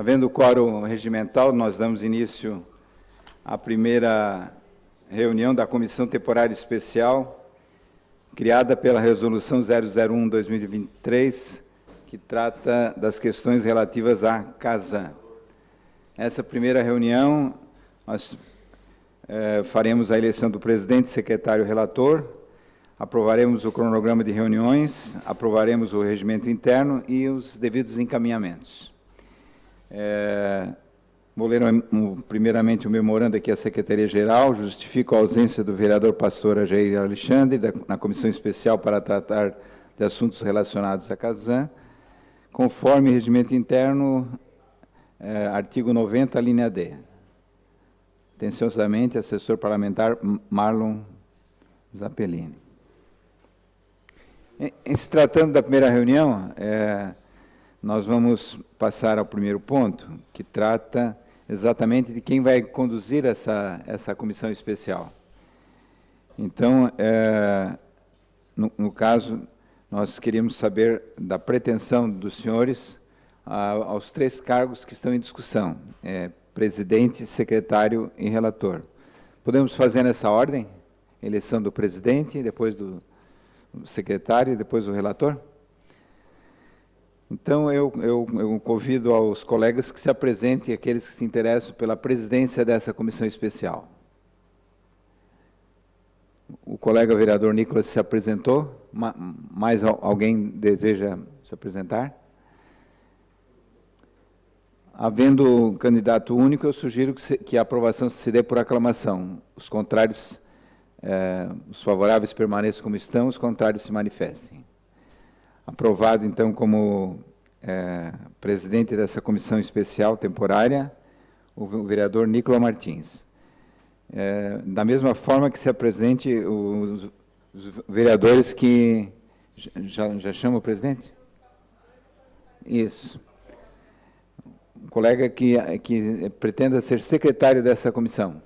Havendo quórum regimental, nós damos início à primeira reunião da Comissão Temporária Especial, criada pela Resolução 001/2023, que trata das questões relativas à Casan. Essa primeira reunião, nós faremos a eleição do presidente, secretário e relator, aprovaremos o cronograma de reuniões, aprovaremos o regimento interno e os devidos encaminhamentos. Vou ler primeiramente o memorando aqui à Secretaria-Geral. Justifico a ausência do vereador pastor Ajair Alexandre na Comissão Especial para tratar de assuntos relacionados à Casan, conforme regimento interno, artigo 90, linha D. Atenciosamente, assessor parlamentar Marlon Zappellini. Em se tratando da primeira reunião, nós vamos passar ao primeiro ponto, que trata exatamente de quem vai conduzir essa comissão especial. Então, no caso, nós queríamos saber da pretensão dos senhores aos 3 cargos que estão em discussão, presidente, secretário e relator. Podemos fazer nessa ordem? Eleição do presidente, depois do secretário e depois do relator? Então, eu convido aos colegas que se apresentem, aqueles que se interessam pela presidência dessa comissão especial. O colega vereador Nicolas se apresentou. Mais alguém deseja se apresentar? Havendo um candidato único, eu sugiro que a aprovação se dê por aclamação. Os contrários, os favoráveis permaneçam como estão, os contrários se manifestem. Aprovado, então, como presidente dessa comissão especial temporária, o vereador Nicolas Martins. Da mesma forma que se apresente os vereadores que... Já chama o presidente? Isso. Um colega que pretenda ser secretário dessa comissão.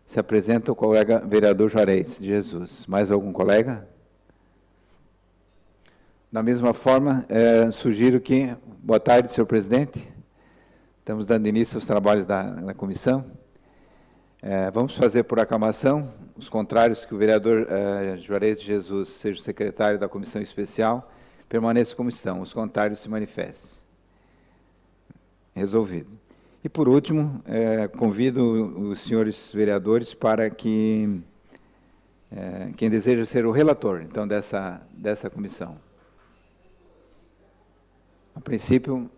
Se apresenta o colega vereador Juarez de Jesus. Mais algum colega? Da mesma forma, sugiro que... Boa tarde, senhor presidente. Estamos dando início aos trabalhos da comissão. Vamos fazer por aclamação. Os contrários, que o vereador Juarez de Jesus seja o secretário da comissão especial, permaneçam como estão. Os contrários se manifestem. Resolvido. E, por último, convido os senhores vereadores para que... quem deseja ser o relator, então, dessa comissão. A princípio,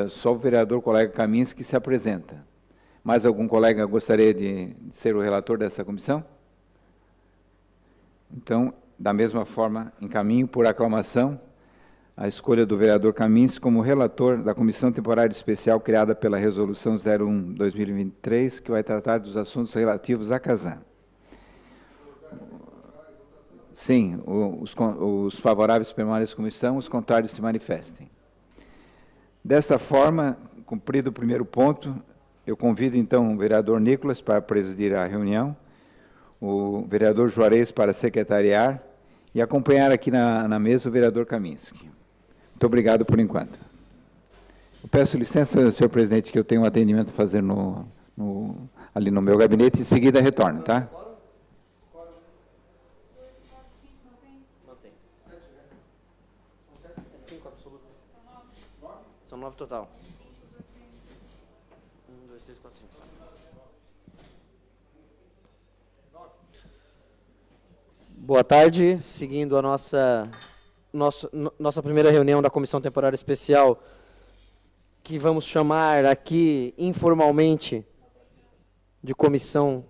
só o vereador colega Kaminski que se apresenta. Mais algum colega gostaria de ser o relator dessa comissão? Então, da mesma forma, encaminho por aclamação a escolha do vereador Kaminski como relator da Comissão Temporária Especial criada pela Resolução 01/2023, que vai tratar dos assuntos relativos à Casan. Sim, os favoráveis permaneçam como estão, os contrários se manifestem. Desta forma, cumprido o primeiro ponto, eu convido, então, o vereador Nicolas para presidir a reunião, o vereador Juarez para secretariar e acompanhar aqui na mesa o vereador Kaminski. Muito obrigado por enquanto. Eu peço licença, senhor presidente, que eu tenho um atendimento a fazer ali no meu gabinete e em seguida retorno, tá? São 9 total. 1, 2, 3, 4, 5, 6. Boa tarde. Seguindo a nossa primeira reunião da Comissão Temporária Especial, que vamos chamar aqui informalmente de comissão...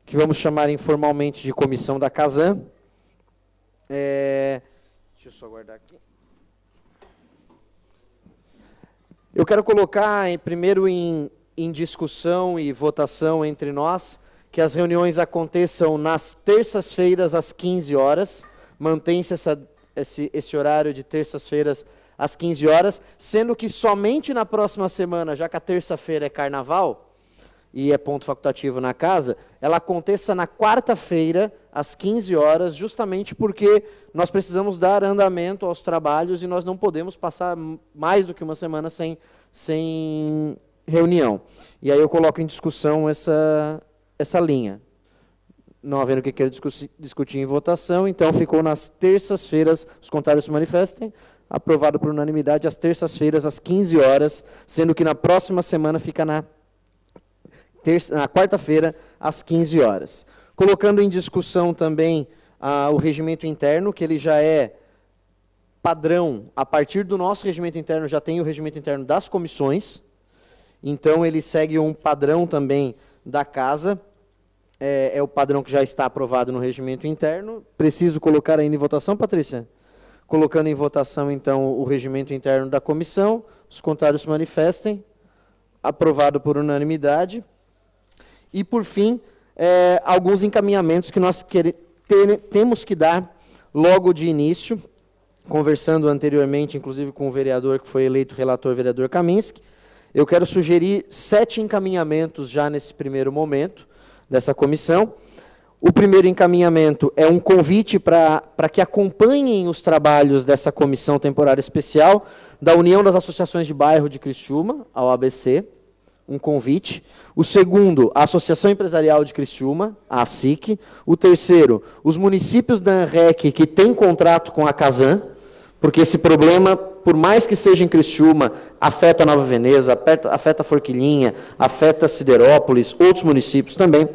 Que vamos chamar informalmente de comissão da Casan. Deixa eu só guardar aqui. Eu quero colocar primeiro em discussão e votação entre nós que as reuniões aconteçam nas terças-feiras às 15 horas. Mantém-se esse horário de terças-feiras às 15 horas, sendo que somente na próxima semana, já que a terça-feira é carnaval, e é ponto facultativo na casa, ela aconteça na quarta-feira, às 15 horas, justamente porque nós precisamos dar andamento aos trabalhos e nós não podemos passar mais do que uma semana sem reunião. E aí eu coloco em discussão essa linha. Não havendo o que queira discutir em votação, então ficou nas terças-feiras, os contrários se manifestem, aprovado por unanimidade, às terças-feiras, às 15 horas, sendo que na próxima semana fica na quarta-feira, às 15 horas. Colocando em discussão também o regimento interno, que ele já é padrão, a partir do nosso regimento interno, já tem o regimento interno das comissões, então ele segue um padrão também da casa, é o padrão que já está aprovado no regimento interno. Preciso colocar ainda em votação, Patrícia? Colocando em votação, então, o regimento interno da comissão, os contrários se manifestem, aprovado por unanimidade. E, por fim, alguns encaminhamentos que nós temos que dar logo de início, conversando anteriormente, inclusive, com o vereador que foi eleito relator, vereador Kaminski. Eu quero sugerir 7 encaminhamentos já nesse primeiro momento dessa comissão. O primeiro encaminhamento é um convite para que acompanhem os trabalhos dessa comissão temporária especial da União das Associações de Bairro de Criciúma, a OABC, um convite. O segundo, a Associação Empresarial de Criciúma, a ASIC. O terceiro, os municípios da ANREC que têm contrato com a Casan, porque esse problema, por mais que seja em Criciúma, afeta Nova Veneza, afeta Forquilinha, afeta Siderópolis, outros municípios também.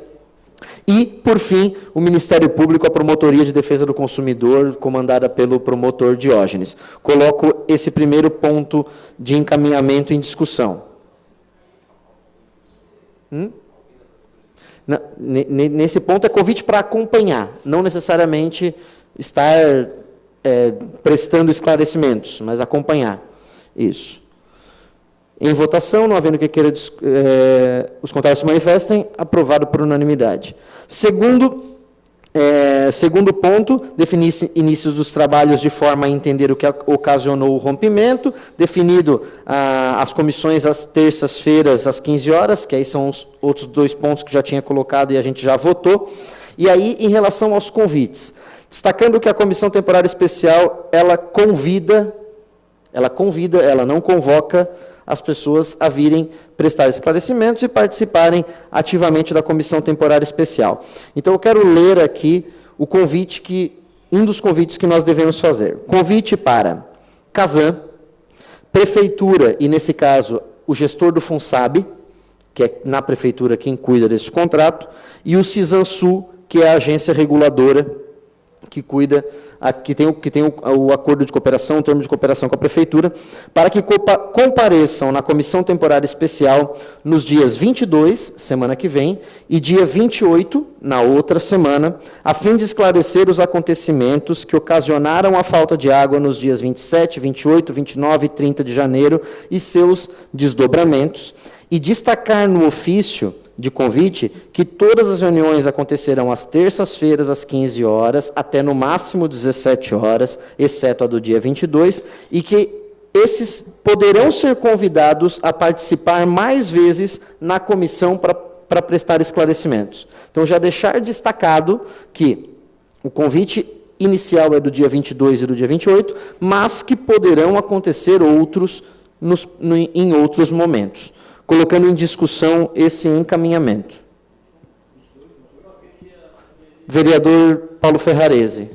E, por fim, o Ministério Público, a Promotoria de Defesa do Consumidor, comandada pelo promotor Diógenes. Coloco esse primeiro ponto de encaminhamento em discussão. Nesse ponto é convite para acompanhar, não necessariamente estar prestando esclarecimentos, mas acompanhar. Isso. Em votação, não havendo que queira, os contrários se manifestem, aprovado por unanimidade. Segundo ponto, definir início dos trabalhos de forma a entender o que ocasionou o rompimento, definido as comissões às terças-feiras, às 15 horas, que aí são os outros 2 pontos que já tinha colocado e a gente já votou. E aí, em relação aos convites, destacando que a Comissão Temporária Especial, ela não convoca as pessoas a virem prestar esclarecimentos e participarem ativamente da Comissão Temporária Especial. Então, eu quero ler aqui um dos convites que nós devemos fazer. Convite para Casan, Prefeitura, e nesse caso, o gestor do FUNSAB, que é na Prefeitura quem cuida desse contrato, e o Cisansul, que é a agência reguladora que cuida, que tem o acordo de cooperação, o termo de cooperação com a Prefeitura, para que compareçam na Comissão Temporária Especial nos dias 22, semana que vem, e dia 28, na outra semana, a fim de esclarecer os acontecimentos que ocasionaram a falta de água nos dias 27, 28, 29 e 30 de janeiro e seus desdobramentos, e destacar no ofício de convite que todas as reuniões acontecerão às terças-feiras, às 15 horas, até no máximo 17 horas, exceto a do dia 22, e que esses poderão ser convidados a participar mais vezes na comissão para prestar esclarecimentos. Então, já deixar destacado que o convite inicial é do dia 22 e do dia 28, mas que poderão acontecer outros em outros momentos. Colocando em discussão esse encaminhamento. Vereador Paulo Ferrarese.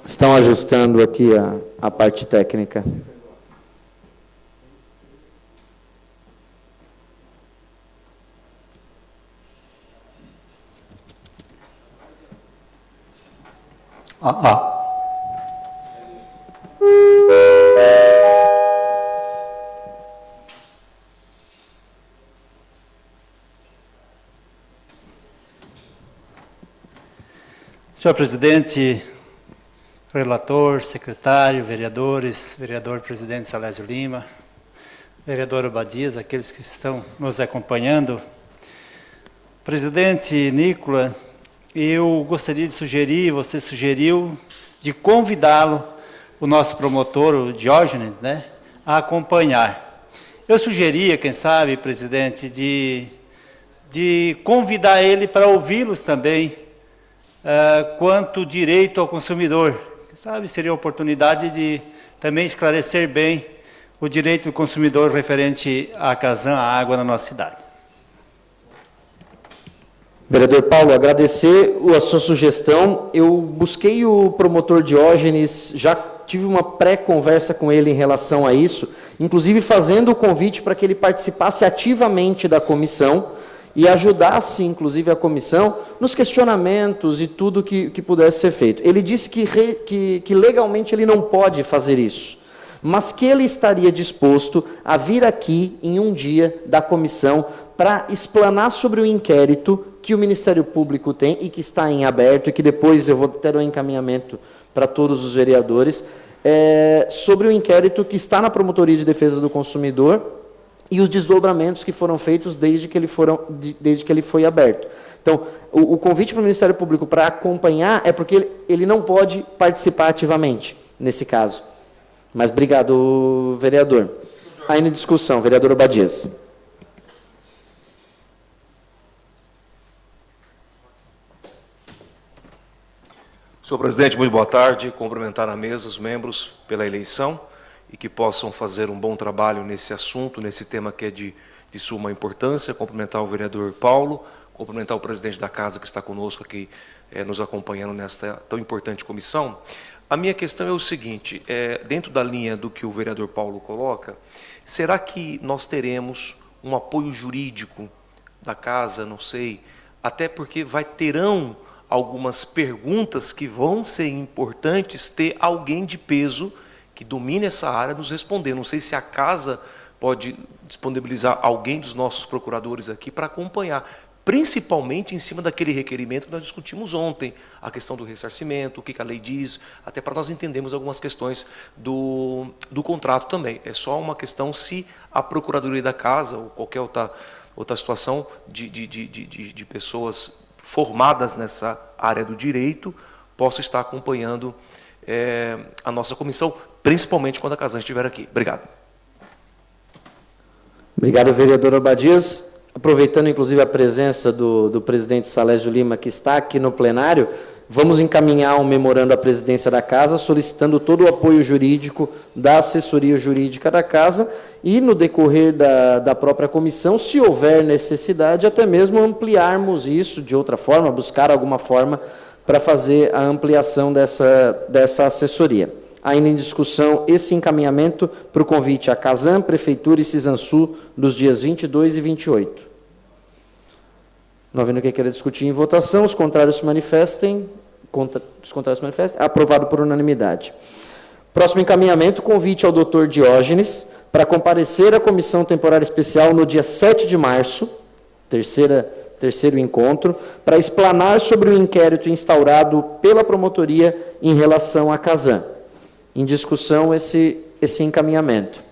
Estão ajustando aqui a parte técnica. Senhor presidente, relator, secretário, vereadores, vereador presidente Salésio Lima, vereador Abadias, aqueles que estão nos acompanhando. Presidente Nicola, eu gostaria de sugerir, você sugeriu, de convidá-lo, o nosso promotor, o Diógenes, né, a acompanhar. Eu sugeria, quem sabe, presidente, de convidar ele para ouvi-los também, quanto direito ao consumidor. Quem sabe seria a oportunidade de também esclarecer bem o direito do consumidor referente à Casan, à água na nossa cidade. Vereador Paulo, agradecer a sua sugestão. Eu busquei o promotor Diógenes, já tive uma pré-conversa com ele em relação a isso, inclusive fazendo o convite para que ele participasse ativamente da comissão e ajudasse, inclusive, a comissão nos questionamentos e tudo que pudesse ser feito. Ele disse que legalmente ele não pode fazer isso, mas que ele estaria disposto a vir aqui em um dia da comissão para explanar sobre o inquérito que o Ministério Público tem e que está em aberto, e que depois eu vou ter um encaminhamento para todos os vereadores, sobre o inquérito que está na Promotoria de Defesa do Consumidor e os desdobramentos que foram feitos desde que ele foi aberto. Então, o convite para o Ministério Público para acompanhar é porque ele não pode participar ativamente, nesse caso. Mas obrigado, vereador. Aí na discussão, vereador Abadias. Senhor presidente, muito boa tarde. Cumprimentar a mesa os membros pela eleição e que possam fazer um bom trabalho nesse assunto, nesse tema que é de suma importância. Cumprimentar o vereador Paulo, cumprimentar o presidente da casa que está conosco aqui, nos acompanhando nesta tão importante comissão. A minha questão é o seguinte, dentro da linha do que o vereador Paulo coloca, será que nós teremos um apoio jurídico da casa, não sei, até porque terão algumas perguntas que vão ser importantes ter alguém de peso que domine essa área nos responder. Não sei se a casa pode disponibilizar alguém dos nossos procuradores aqui para acompanhar, principalmente em cima daquele requerimento que nós discutimos ontem, a questão do ressarcimento, o que a lei diz, até para nós entendermos algumas questões do contrato também. É só uma questão se a Procuradoria da Casa ou qualquer outra situação de pessoas formadas nessa área do direito possa estar acompanhando a nossa comissão, principalmente quando a Casan estiver aqui. Obrigado. Obrigado, vereador Abadias. Aproveitando, inclusive, a presença do presidente Salésio Lima, que está aqui no plenário, vamos encaminhar um memorando à presidência da Casa, solicitando todo o apoio jurídico da assessoria jurídica da Casa e, no decorrer da própria comissão, se houver necessidade, até mesmo ampliarmos isso de outra forma, buscar alguma forma para fazer a ampliação dessa assessoria. Ainda em discussão esse encaminhamento para o convite à Casan, Prefeitura e Cisansul dos dias 22 e 28. Não havendo quem queira discutir em votação, os contrários se manifestem. Aprovado por unanimidade. Próximo encaminhamento, convite ao doutor Diógenes para comparecer à Comissão Temporária Especial no dia 7 de março, terceiro encontro, para explanar sobre o inquérito instaurado pela promotoria em relação à Casan. Em discussão esse encaminhamento.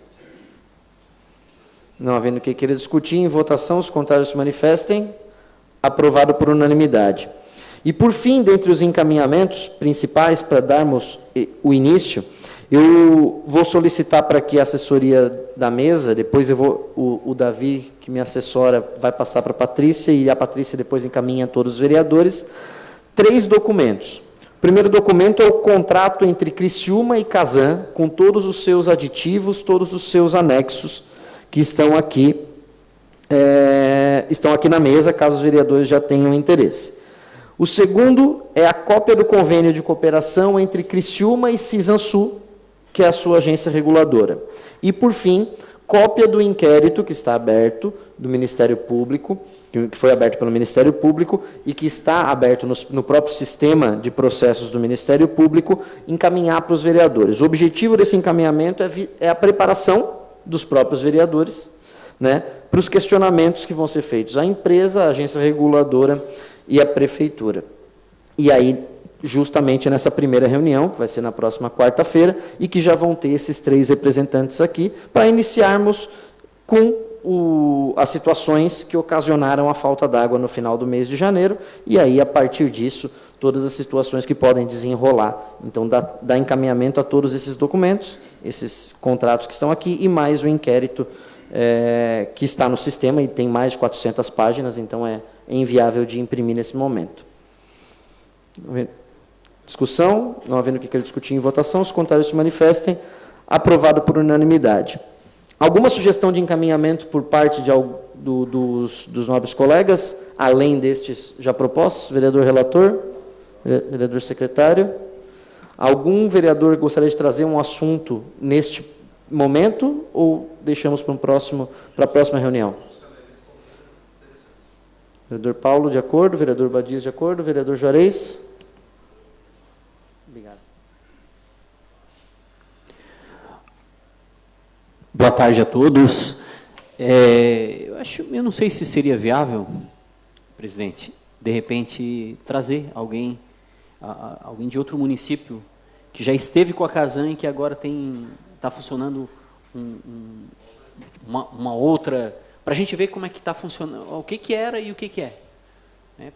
Não havendo quem queira discutir, em votação, os contrários se manifestem. Aprovado por unanimidade. E, por fim, dentre os encaminhamentos principais, para darmos o início, eu vou solicitar para que a assessoria da mesa, depois o Davi, que me assessora, vai passar para a Patrícia, e a Patrícia depois encaminha a todos os vereadores, 3 documentos. O primeiro documento é o contrato entre Criciúma e Casan, com todos os seus aditivos, todos os seus anexos, que estão aqui na mesa, caso os vereadores já tenham interesse. O segundo é a cópia do convênio de cooperação entre Criciúma e Cisansul, que é a sua agência reguladora. E, por fim, cópia do inquérito que está aberto do Ministério Público, que foi aberto pelo Ministério Público e que está aberto no próprio sistema de processos do Ministério Público, encaminhar para os vereadores. O objetivo desse encaminhamento é a preparação dos próprios vereadores, né, para os questionamentos que vão ser feitos à empresa, à agência reguladora e à prefeitura. E aí, justamente nessa primeira reunião, que vai ser na próxima quarta-feira, e que já vão ter esses 3 representantes aqui, para iniciarmos com as situações que ocasionaram a falta d'água no final do mês de janeiro, e aí, a partir disso, todas as situações que podem desenrolar. Então, dá encaminhamento a todos esses documentos, esses contratos que estão aqui, e mais o inquérito que está no sistema, e tem mais de 400 páginas, então é inviável de imprimir nesse momento. Discussão, não havendo o que querer discutir em votação, os contrários se manifestem. Aprovado por unanimidade. Alguma sugestão de encaminhamento por parte dos nobres colegas, além destes já propostos? Vereador relator? Vereador secretário? Algum vereador gostaria de trazer um assunto neste momento, ou deixamos para a próxima reunião? Vereador Paulo, de acordo. Vereador Badias, de acordo. Vereador Juarez? Obrigado. Boa tarde a todos. Eu não sei se seria viável, presidente, de repente trazer alguém de outro município que já esteve com a Casan e que agora está funcionando uma outra, para a gente ver como é que está funcionando, o que era e o que é. Né?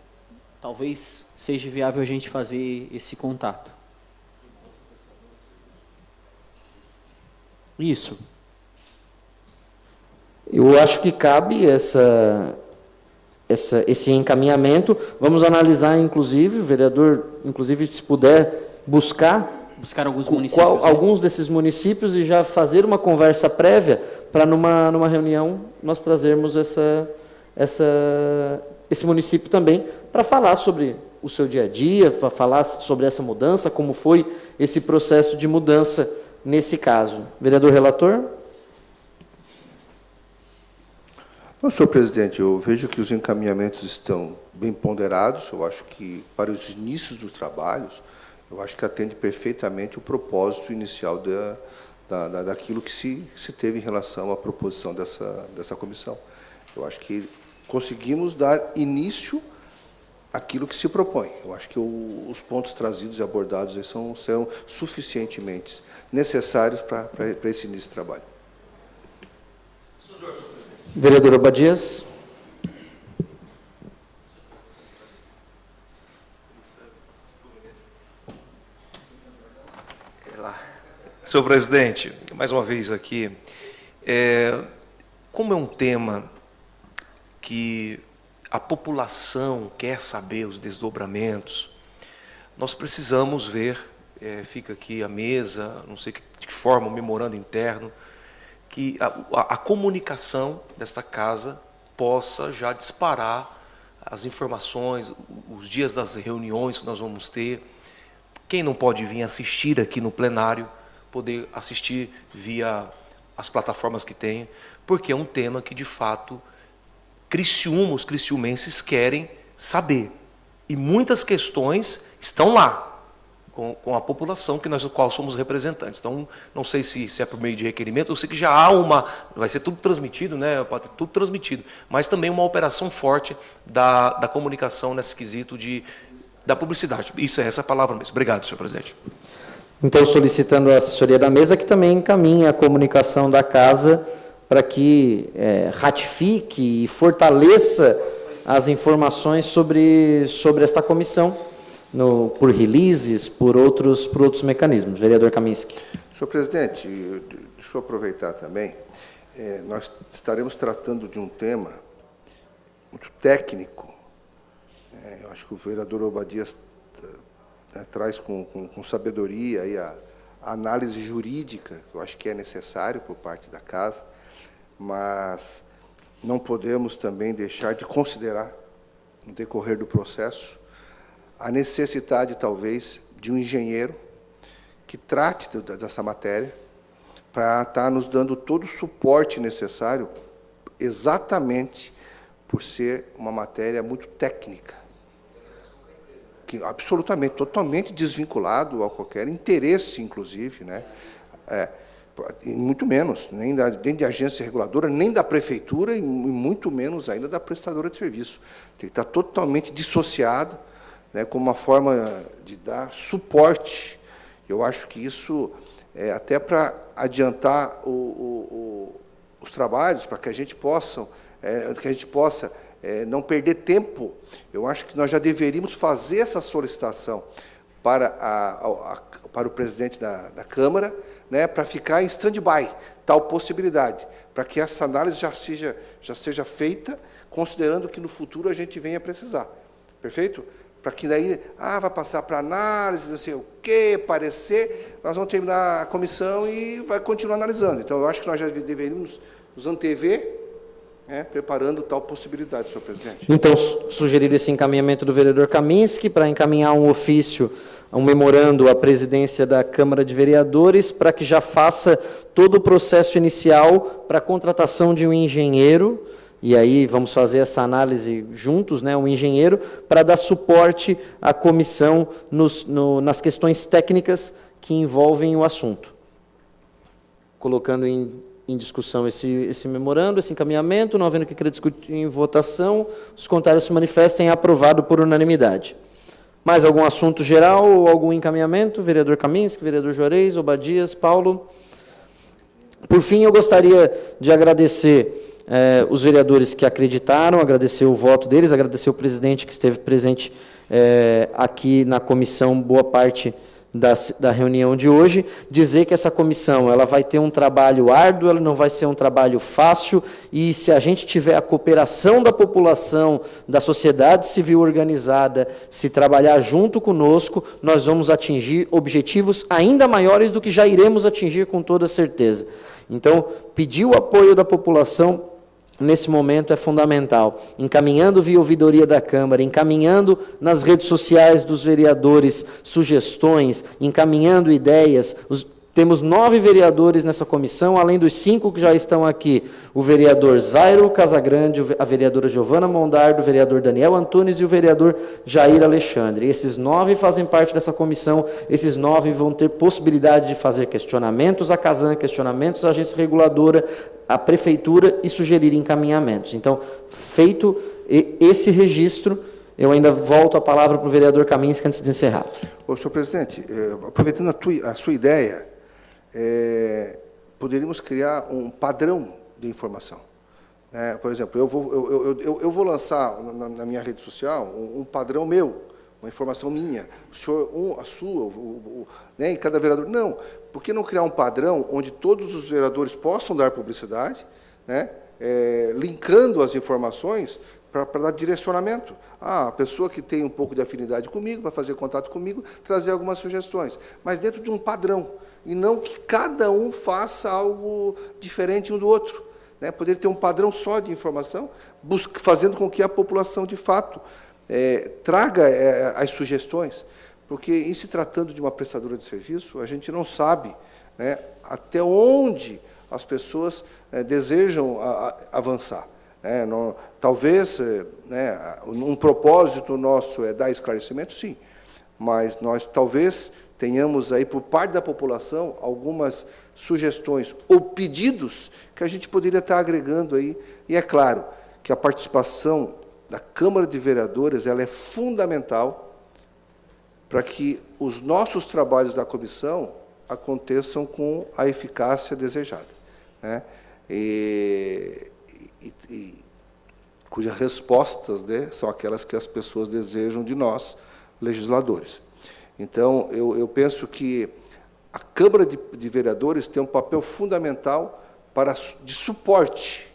Talvez seja viável a gente fazer esse contato. Isso. Eu acho que cabe esse encaminhamento. Vamos analisar, inclusive, o vereador, se puder buscar alguns municípios, alguns desses municípios e já fazer uma conversa prévia para, numa reunião, nós trazermos esse município também para falar sobre o seu dia a dia, para falar sobre essa mudança, como foi esse processo de mudança nesse caso. Vereador relator? Bom, senhor presidente, eu vejo que os encaminhamentos estão bem ponderados. Eu acho que, para os inícios dos trabalhos, eu acho que atende perfeitamente o propósito inicial daquilo que se teve em relação à proposição dessa comissão. Eu acho que conseguimos dar início àquilo que se propõe. Eu acho que os pontos trazidos e abordados aí serão suficientemente necessários para esse início de trabalho. Vereador Abadias. Senhor presidente, mais uma vez aqui, como é um tema que a população quer saber os desdobramentos, nós precisamos ver, fica aqui a mesa, não sei de que forma, um memorando interno, que a comunicação desta casa possa já disparar as informações, os dias das reuniões que nós vamos ter. Quem não pode vir assistir aqui no plenário, poder assistir via as plataformas que tem, porque é um tema que, de fato, os criciumenses querem saber. E muitas questões estão lá, com a população do qual somos representantes. Então, não sei se é por meio de requerimento, eu sei que já há vai ser tudo transmitido, né? Tudo transmitido, mas também uma operação forte da comunicação nesse quesito da publicidade. Isso é essa palavra mesmo. Obrigado, senhor presidente. Então, solicitando a assessoria da mesa que também encaminhe a comunicação da casa para que ratifique e fortaleça as informações sobre esta comissão, por releases, por outros mecanismos. Vereador Kaminski. Senhor presidente, deixa eu aproveitar também. Nós estaremos tratando de um tema muito técnico. Eu acho que o vereador Obadias traz com sabedoria aí a análise jurídica, que eu acho que é necessário por parte da casa, mas não podemos também deixar de considerar, no decorrer do processo, a necessidade, talvez, de um engenheiro que trate dessa matéria para estar nos dando todo o suporte necessário, exatamente por ser uma matéria muito técnica, que absolutamente, totalmente desvinculado a qualquer interesse, inclusive, né? Muito menos, nem da agência reguladora, nem da prefeitura, e muito menos ainda da prestadora de serviço. Tem que estar totalmente dissociado, né, como uma forma de dar suporte. Eu acho que isso, até para adiantar os trabalhos, para que a gente possa não perder tempo, eu acho que nós já deveríamos fazer essa solicitação para o presidente da Câmara, né, para ficar em stand-by, tal possibilidade, para que essa análise já seja feita, considerando que no futuro a gente venha precisar. Perfeito? Para que daí, vai passar para análise, não sei o quê, parecer, nós vamos terminar a comissão e vai continuar analisando. Então, eu acho que nós já deveríamos nos antever, preparando tal possibilidade, senhor presidente. Então, sugerir esse encaminhamento do vereador Kaminski para encaminhar um ofício, um memorando à presidência da Câmara de Vereadores para que já faça todo o processo inicial para a contratação de um engenheiro, e aí vamos fazer essa análise juntos, né, um engenheiro, para dar suporte à comissão nas questões técnicas que envolvem o assunto. Colocando em discussão esse memorando, esse encaminhamento, não havendo que querer discutir em votação, os contrários se manifestem, aprovado por unanimidade. Mais algum assunto geral ou algum encaminhamento? Vereador Kaminski, vereador Juarez, Obadias, Paulo. Por fim, eu gostaria de agradecer os vereadores que acreditaram, agradecer o voto deles, agradecer o presidente que esteve presente aqui na comissão, boa parte da reunião de hoje, dizer que essa comissão ela vai ter um trabalho árduo, ela não vai ser um trabalho fácil, e se a gente tiver a cooperação da população, da sociedade civil organizada, se trabalhar junto conosco, nós vamos atingir objetivos ainda maiores do que já iremos atingir com toda certeza. Então, pedir o apoio da população nesse momento é fundamental, encaminhando via ouvidoria da Câmara, encaminhando nas redes sociais dos vereadores sugestões, encaminhando ideias. Temos 9 vereadores nessa comissão, além dos 5 que já estão aqui, o vereador Zairo Casagrande, a vereadora Giovana Mondardo, o vereador Daniel Antunes e o vereador Jair Alexandre. Esses 9 fazem parte dessa comissão, esses 9 vão ter possibilidade de fazer questionamentos à Casan, questionamentos à agência reguladora, à prefeitura e sugerir encaminhamentos. Então, feito esse registro, eu ainda volto a palavra para o vereador Kaminski antes de encerrar. Senhor presidente, aproveitando a sua ideia, poderíamos criar um padrão de informação. Por exemplo, eu vou lançar na minha rede social um padrão meu, uma informação minha, o senhor, a sua, né, e cada vereador. Não, por que não criar um padrão onde todos os vereadores possam dar publicidade, né, linkando as informações para dar direcionamento? A pessoa que tem um pouco de afinidade comigo vai fazer contato comigo, trazer algumas sugestões, mas dentro de um padrão, e não que cada um faça algo diferente um do outro, né? Poder ter um padrão só de informação, fazendo com que a população, de fato, traga as sugestões, porque, em se tratando de uma prestadora de serviço, a gente não sabe, né, até onde as pessoas desejam avançar. Talvez, um propósito nosso é dar esclarecimento, sim, mas nós talvez tenhamos aí, por parte da população, algumas sugestões ou pedidos que a gente poderia estar agregando aí, e é claro que a participação da Câmara de Vereadores ela é fundamental para que os nossos trabalhos da comissão aconteçam com a eficácia desejada, né? Cujas respostas, né, são aquelas que as pessoas desejam de nós, legisladores. Então, eu penso que a Câmara de Vereadores tem um papel fundamental de suporte,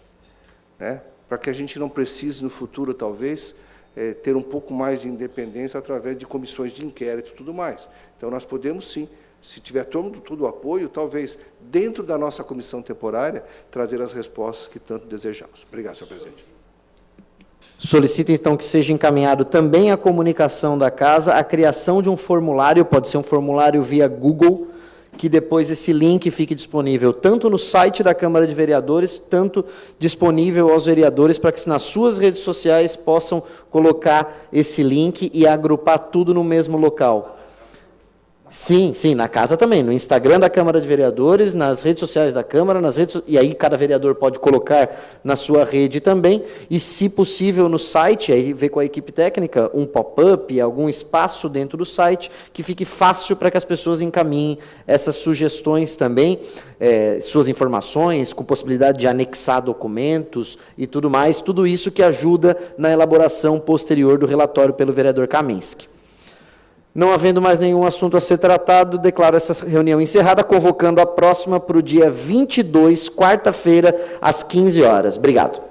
né, para que a gente não precise, no futuro, talvez, ter um pouco mais de independência através de comissões de inquérito e tudo mais. Então, nós podemos, sim, se tiver todo o apoio, talvez, dentro da nossa comissão temporária, trazer as respostas que tanto desejamos. Obrigado, senhor presidente. Solicito, então, que seja encaminhado também a comunicação da casa, a criação de um formulário, pode ser um formulário via Google, que depois esse link fique disponível tanto no site da Câmara de Vereadores, tanto disponível aos vereadores, para que nas suas redes sociais possam colocar esse link e agrupar tudo no mesmo local. Sim, na casa também, no Instagram da Câmara de Vereadores, nas redes sociais da Câmara, e aí cada vereador pode colocar na sua rede também, e se possível no site, aí ver com a equipe técnica, um pop-up, algum espaço dentro do site, que fique fácil para que as pessoas encaminhem essas sugestões também, suas informações, com possibilidade de anexar documentos e tudo mais, tudo isso que ajuda na elaboração posterior do relatório pelo vereador Kaminski. Não havendo mais nenhum assunto a ser tratado, declaro essa reunião encerrada, convocando a próxima para o dia 22, quarta-feira, às 15 horas. Obrigado.